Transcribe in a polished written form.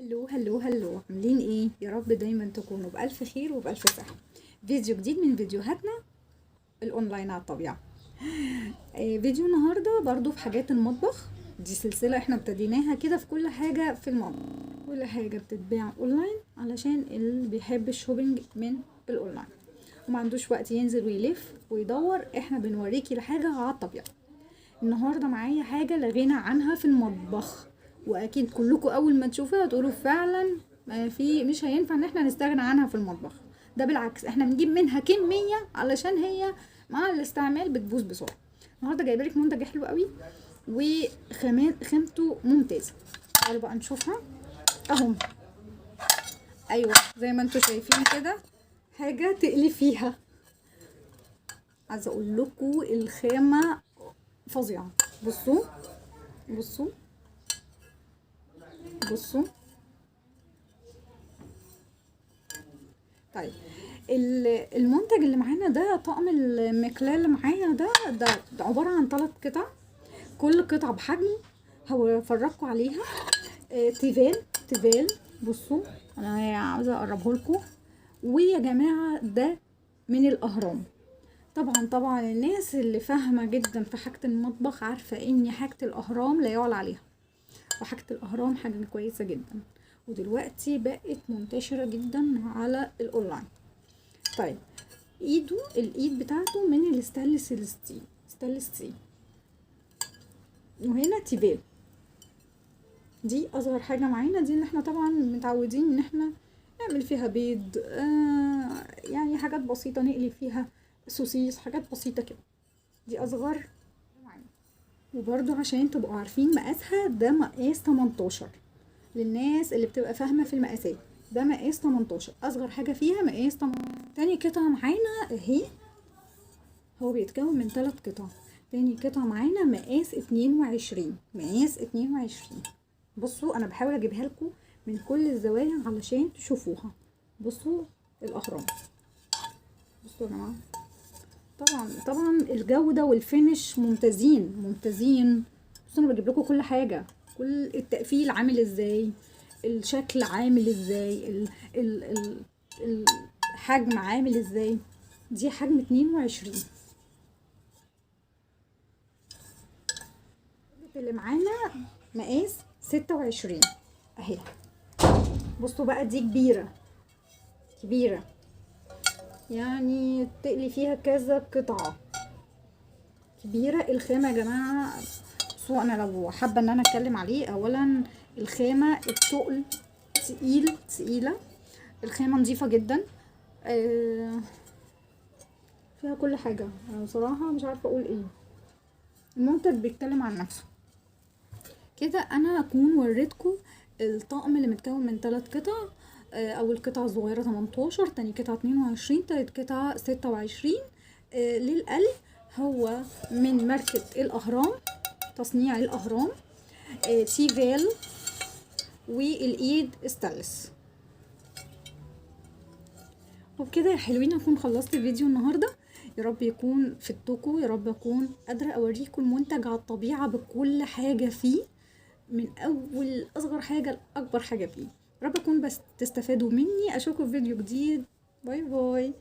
هلو هلو هلو، عاملين ايه؟ يا رب دايما تكونوا بألف خير وبألف صحة. فيديو جديد من فيديوهاتنا الاونلاين على الطبيعة. فيديو النهاردة برضو في حاجات المطبخ. دي سلسلة احنا ابتديناها كده في كل حاجة في المطبخ، كل حاجة بتتباع اونلاين علشان اللي بيحب الشوبينج من الاونلاين وما عندوش وقت ينزل ويلف ويدور. احنا بنوريكي الحاجة على الطبيعة. النهارده معايا حاجه لا غنى عنها في المطبخ، واكيد كلكم اول ما تشوفوها تقولوا فعلا ما في، مش هينفع ان احنا نستغنى عنها في المطبخ. ده بالعكس، احنا بنجيب منها كميه علشان هي مع الاستعمال بتبوظ بسرعه. النهارده جايبه لك منتج حلو قوي خامته ممتازه. تعالوا بقى نشوفها اهو. ايوه زي ما انتم شايفين كده، حاجه تقلي فيها. عايزه اقول لكم الخامه فظيعه. بصوا بصوا بصوا. طيب المنتج اللي معانا ده، طقم المكلاه اللي معايا ده عبارة عن 3 قطع، كل قطعة بحجم. هفرجكم عليها. تيفال. بصوا انا عاوزة اقربه لكم. ويا جماعة ده من الاهرام. طبعا الناس اللي فاهمة جدا في حاجة المطبخ عارفة ان حاجة الاهرام لا يعلى عليها، وحاجة الاهرام حاجة كويسة جدا، ودلوقتي بقت منتشرة جدا على الاونلاين. طيب الايد بتاعته من الستانلس ستيل. وهنا تيفال. دي اصغر حاجة معانا، دي ان احنا طبعا متعودين ان احنا نعمل فيها بيض، يعني حاجات بسيطة، نقلي فيها سوسيس، حاجات بسيطة كده. دي اصغر معانا. وبرضو عشان تبقوا عارفين مقاسها، ده مقاس 18 للناس اللي بتبقى فاهمة في المقاسات. ده مقاس 18، اصغر حاجة فيها مقاس 18. تاني قطعة معانا اهي، هو بيتكون من 3 قطع. تاني قطعة معانا مقاس 22. بصوا انا بحاول اجيبها لكم من كل الزوايا علشان تشوفوها. بصوا الاهرام، بصوا يا جماعة. طبعا الجودة والفينش ممتازين. بصوا انا بجيب لكم كل حاجة، كل التقفيل عامل ازاي، الشكل عامل ازاي، الحجم عامل ازاي. دي حجم 22. اللي معانا مقاس 26 اهي. بصوا بقى دي كبيرة يعني تقلي فيها كذا قطعة. كبيرة الخامة يا جماعة. بصوا انا لو حابة ان انا اتكلم عليه، اولا الخامة التقل تقيلة. الخامة نظيفة جدا، فيها كل حاجة. انا بصراحة مش عارفة اقول ايه، المنتج بيتكلم عن نفسه. كده انا اكون وريتكم الطقم اللي متكون من 3 قطع. اول قطعه صغيره 18، تاني قطعه 22، تالت قطعه 26. للقلب هو من ماركه الاهرام، تصنيع الاهرام. تيفال، والايد ستانلس. وبكده يا حلوين اكون خلصت الفيديو النهارده. يا رب يكون فدتكم، يا رب اكون قادره اوريكم المنتج على الطبيعه بكل حاجه فيه، من اول اصغر حاجه لاكبر حاجه فيه. رب اكون بس تستفادوا مني. اشوفكم في فيديو جديد. باي باي.